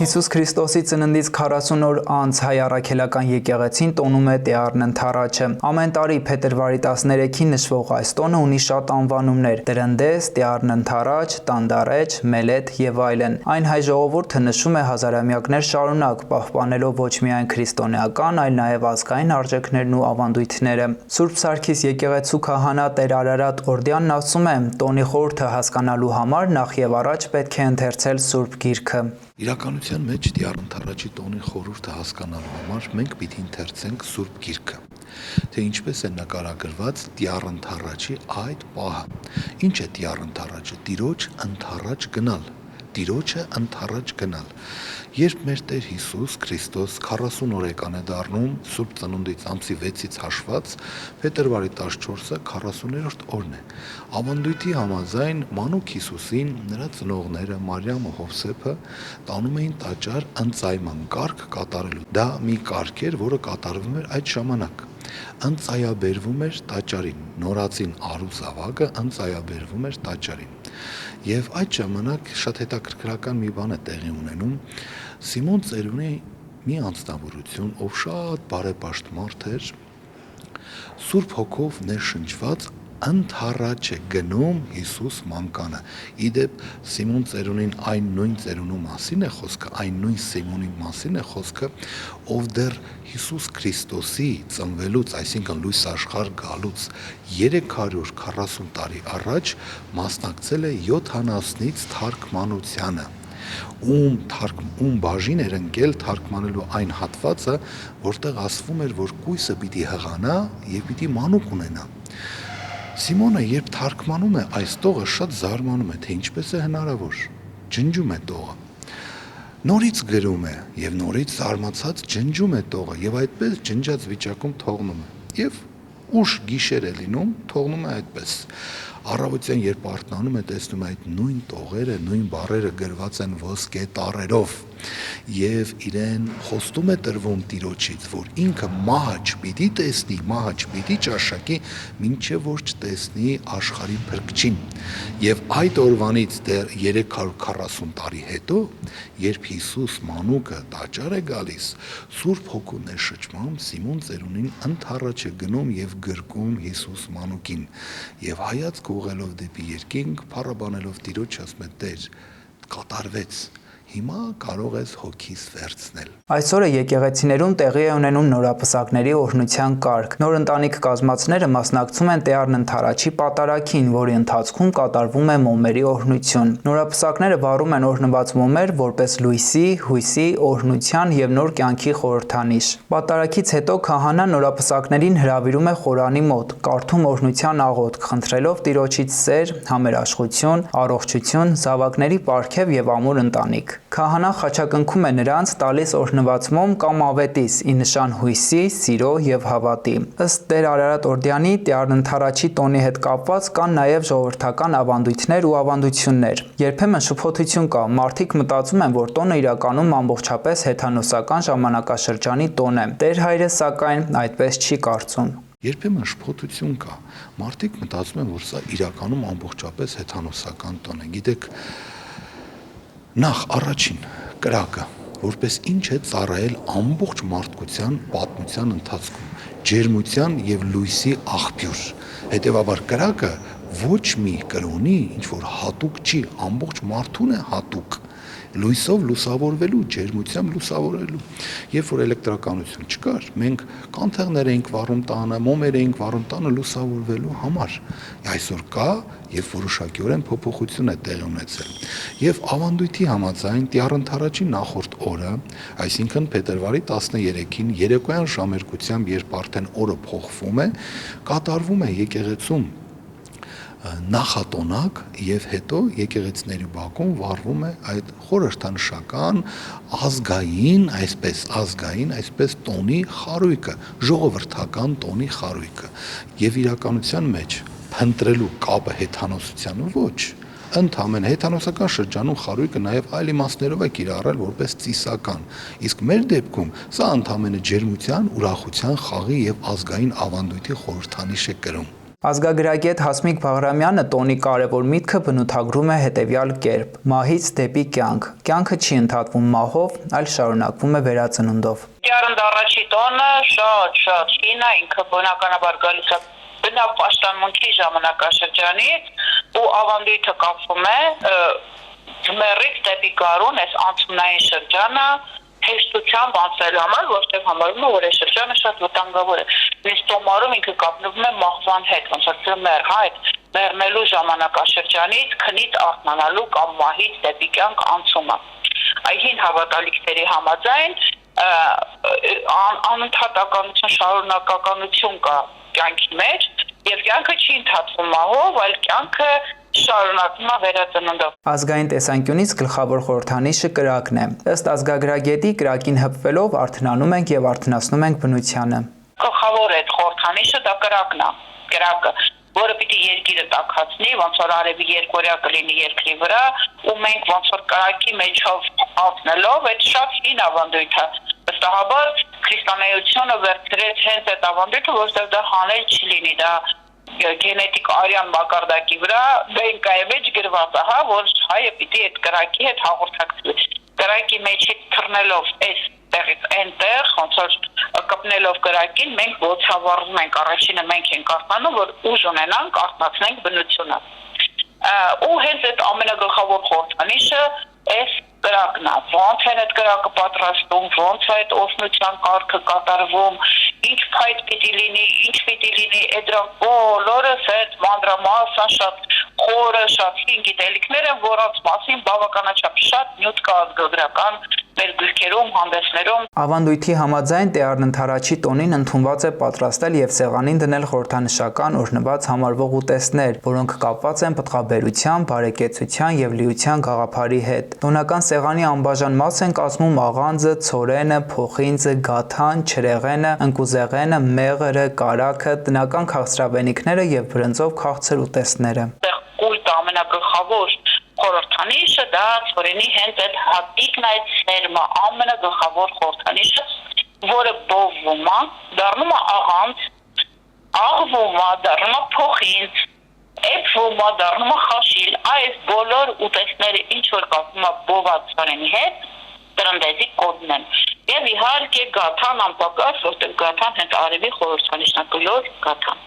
Հիսուս Քրիստոսի ծննդից 40 օր անց հայ առաքելական եկեղեցին տոնում է Տեառն Ընթառաջը։ Ամեն տարի փետրվարի 13-ին նշվող այս տոնը ունի շատ անվանումներ՝ Տրնդես, Տեառն Ընթառաջ, Տանդառեջ, Մելեթ եւ այլն։ Այն հայ ժողովուրդը նշում է հազարամյակներ շարունակ, պահպանելով ոչ միայն քրիստոնեական, այլ նաեւ ազգային արժեքներն ու ավանդույթները։ Սուրբ Սարգիս եկեղեցու քահանա Տեր Արարատ Օրդյանն ասում է. տոնի խորհուրդը հասկանալու համար նախ եւ առաջ պետք է ընթերցել Սուրբ Գիրքը։ Իրականության մեջ Տեառն Ընթառաջի տոնի խորհուրդը հասկանալու համար մենք պիտի ընթերցենք Սուրբ Գիրքը, թե ինչպես է նկարագրված Տեառն Ընթառաջի այդ պահը։ Ինչ է Տեառն Ընթառաջը? Տիրոջ ընթառաջ գնալ, Տիրոջը ընթառաջ գնալ։ Երբ մեր Տեր Հիսուս Քրիստոս 40 օրեկան է դառնում Սուրբ Ծնունդից ամսի 6-ից հաշված, փետրվարի 14-ը 40-րդ օրն է։ Ավանդույթի համաձայն մանուկ Հիսուսին նրա ծնողները Մարիամը, Հովսեփը տանում էին տաճար ընծայման կարգ կատարելու։ Դա մի կարգ էր, որը կատարվում էր այդ ժամանակ։ Ընծայաբերվում էր տաճարին, նորածին արու զավակը ընծայաբերվում էր տաճարին։ Եվ այդ ժամանակ շատ հետաքրքրական մի բան է տեղի ունենում։ Սիմոն Ծերունի մի անձնավորություն, ով շատ բարեպաշտ մարդ էր, Սուրբ Հոգով ներշնչված ընթառաջ է գնում Հիսուս մանկանը։ Իդեպ Սիմոն Ծերունին այն նույն Ծերունու մասին է խոսքը, այն նույն Սիմոնի մասին է խոսքը, ով դեռ Հիսուս Քրիստոսի ծնվելուց, այսինքն լույս աշխարհ գալուց 340 տարի առաջ մասնակցել է 70-ից թարգմանությանը, ում բաժին էր ընկել թարգմանելու այն հատվածը, որտեղ ասվում էր, որ կույսը պիտի հղանա եւ պիտի մանուկ ունենա։ Սիմոնը, երբ թարգմանում է այս տողը, շատ զարմանում է, թե ինչպես է հնարավոր։ Ջնջում է տողը։ Նորից գրում է եւ նորից զարմացած ջնջում է տողը եւ այդպես ջնջած վիճակում թողնում է։ Եվ ուշ գիշեր է լինում, թողնում է այդպես։ Առավոտյան երբ արթնանում է, տեսնում է այդ նույն տողերը, նույն բառերը գրված են ոսկե տառերով եւ իրեն խոստում է տրվում Տիրոջից, որ ինքը մահը չպիտի տեսնի, մահը չպիտի ճաշակի, մինչեւ որ չտեսնի աշխարհի փրկչին։ Եվ այդ օրվանից դեռ 340 տարի հետո, երբ Հիսուս մանուկը տաճար է գալիս, Սուրբ Հոգու ներշնչմամբ Սիմոն Ծերունին ընթառաջ է գնում եւ գրկում Հիսուս մանուկին եւ հայացք ուղղելով դեպի երկինք, փառաբանելով Տիրոջ, ասում է. Տեր, կատարվեց, հիմա կարող ես հոգիս վերցնել։ Այսօրը եկեղեցիներում տեղի է ունենում նորապսակների օրհնության կարգ։ Նոր ընտանիք կազմածները մասնակցում են Տեառն Ընթառաջի պատարագին, որի ընթացքում կատարվում է մոմերի օրհնություն։ Նորապսակները վառում են օրհնված մոմեր որպես լույսի, հույսի, օրհնության եւ նոր կյանքի խորհրդանիշ։ Պատարագից հետո քահանան նորապսակներին հրավիրում է խորանի մոտ, կարդում օրհնության աղոթք, խնդրելով Տիրոջից սեր, համերաշխություն, առողջություն, զավակների պարգև եւ ամուր ընտանիք։ Քահանան խաչակնքում է նրանց, տալիս օրհնված մոմ կամ ավետիս՝ ի նշան հույսի, սիրո եւ հավատի։ Ըստ Տեր Արարատ Օրդյանի, Տեառն Ընթառաջի տոնի հետ կապված կան նաեւ ժողովրդական ավանդույթներ ու ավանդություններ։ Երբեմն շփոթություն կա, մարդիկ մտածում են, որ տոնը իրականում ամբողջապես հեթանոսական ժամանակաշրջանի տոն է։ Տեր Հայրը սակայն այդպես չի կարծում։ Երբեմն շփոթություն կա, մարդիկ մտածում են, որ սա իրականում ամբողջապես հեթանոսական տոն է։ Գիտեք, նախ առաջին կրակը, որպես ինչ է ծառայել ամբողջ մարդկության պատմության ընթացքում, ջերմության եւ լույսի աղբյուր։ Հետևաբար կրակը ոչ մի կրոնի ինչ որ հատուկ չի, ամբողջ մարդուն է հատուկ, լույսով լուսավորվելու, ջերմությամբ լուսավորելու։ Երբ որ էլեկտրականություն չկար, մենք կանթեղներ էինք վառում տանը, մոմեր էինք վառում տանը լուսավորվելու համար։ Այսօր կա եւ որոշակիորեն փոփոխություն է տեղի ունեցել։ Եվ ավանդույթի համաձայն Տեառն Ընթառաջի նախորդ օրը, այսինքն փետրվարի 13-ին երեկոյան ժամերկությամբ, երբ արդեն օրը փոխվում է, կատարվում է եկեղեցում նախատոնակ եւ հետո եկեղեցիների բակում վառվում է այդ խորհրդանշական ազգային, այսպես տոնի խարույկը, ժողովրդական տոնի խարույկը։ Եվ իրականության մեջ փնտրելու կապը հեթանոսությանը ոչ, ընդհանրեն հեթանոսական շրջանում խարույկը նաև այլ իմաստներով է կիրառել որպես ծիսական, իսկ մեր դեպքում սա ընդհանրեն ջերմության, ուրախության, խաղի եւ ազգային ավանդույթի խորհրդանիշ է կրում։ Ազգագրագետ Հասմիկ Բաղրամյանը տոնի կարևոր միտքը բնութագրում է հետևյալ կերպ. մահից դեպի կյանք։ Կյանքը չի ընդհատվում մահով, այլ շարունակվում է վերածնունդով։ Առաջի տոնը շատ հին է, ինքը բնականաբար գալիս է բնապաշտամունքի ժամանակաշրջանից ու ավանդույթը կապվում է ձմեռից դեպի գարուն, այս անցումնային շրջանը հեշտությամբ անցնելու համար, որտեղ համարվում է, որ այս շրջանը շատ վտանգավոր է։ Նույնիսկ տոմարում ինքը կապնվում է մահվան հետ, ոնց որ ձմեռ, այդ մեռնելու ժամանակաշրջանից քնից արթնանալու կամ մահից դեպի կյանք անցումը։ Այն հավատալիքների համաձայն անընդհատականություն, շարունակականություն կա կյանքի մեջ եւ կյանքը չի ընթացվում մահով, այլ կյանքը շարունակվում է վերածնունդով։ Ազգային տեսանկյունից գլխավոր խորհրդանիշը կրակն է։ Ըստ ազգագրագետի կրակին հպվելով արթնանում ենք եւ արթնացնում ենք բնությանը։ Գլխավոր այդ խորհրդանիշը դա կրակն է, կրակը, որը պիտի երկիրը տաքացնի, ոնց որ արևի երկօրյա կլինի երկրի վրա, ու մենք ոնց որ կրակի մեջով անցնելով, այդ շատ հին ավանդույթ է։ Վստահաբար քրիստոնեությունը վերցրեց հենց այդ ավանդույթը, որովհետեւ դա հանել չլինի, դա գենետիկ արյան մակարդակի վրա բենկայի մեջ գրված է, որ հայը պիտի այդ կրակի հետ հաղորդակցվի։ Կրակի մեջից թռնելով այս տեղից այնտեղ, ոնց որ կպնելով կրակին, մենք ոցավառվում ենք, առաջինը մենք ենք արթնանում, որ ուժ ունենանք, արթնացնենք բնությունը։ Ու հենց այդ ամենագլխավոր խորհրդանիշը այս կրակն է, ոնց են այդ կրակը պատրաստում, ոնց է այդ օսնության կարգը կատարվում, ինչ փայտ պիտի լինի, ինչ պիտի լինի, այդ բոլորս այդ մանրամասն շատ խորը, շատ հին գիտելիքներ են, որոնց մասին բավականաչափ շատ նյութ կա ազգագրական մեր գրքերում, հանդեսներում։ Ավանդույթի համաձայն Տեառն Ընդառաջի տոնին ընդունված է պատրաստել եւ սեղանին դնել խորհրդանշական օրհնված համարվող ուտեստներ, որոնք կապված են պտղաբերության, բարեկեցության եւ լիության գաղափարի հետ։ Տոնական սեղանի անբաժան մաս են կազմում աղանձը, ցորենը, փոխինձը, գաթան, չրեղենը, ընկուզեղենը, մեղրը, կարագը, տնական քաղցրավենիքները եւ բրնձով քաղցր ուտեստները։ Կույտ ամենագլխավոր խորհրդանիշը դա ցորենի հենց այդ հատիկն այդ սերմը ամենագլխավոր խորհրդանիշը, որը բովվում է, դառնում է աղանձ, աղվում է, դառնում է փոխինձ, էփվում է, դառնում է խաշիլ, այս բոլոր ուտեստները ինչ որ կապվում է բոված ցորենի հետ, տրնդեզի կոդն են։ Եվ իհարկե գաթան անպակաս, որտեղ գաթան հենց արևի խորհրդանիշն է, գլոր գաթան։